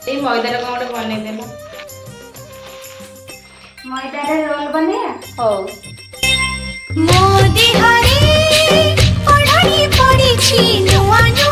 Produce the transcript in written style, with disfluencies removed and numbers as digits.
ए मैदा रे कोन बने देला मैदा रे रोल बनिया हो मोदी हरे ओढ़नी पड़ी छी नुआ नुआ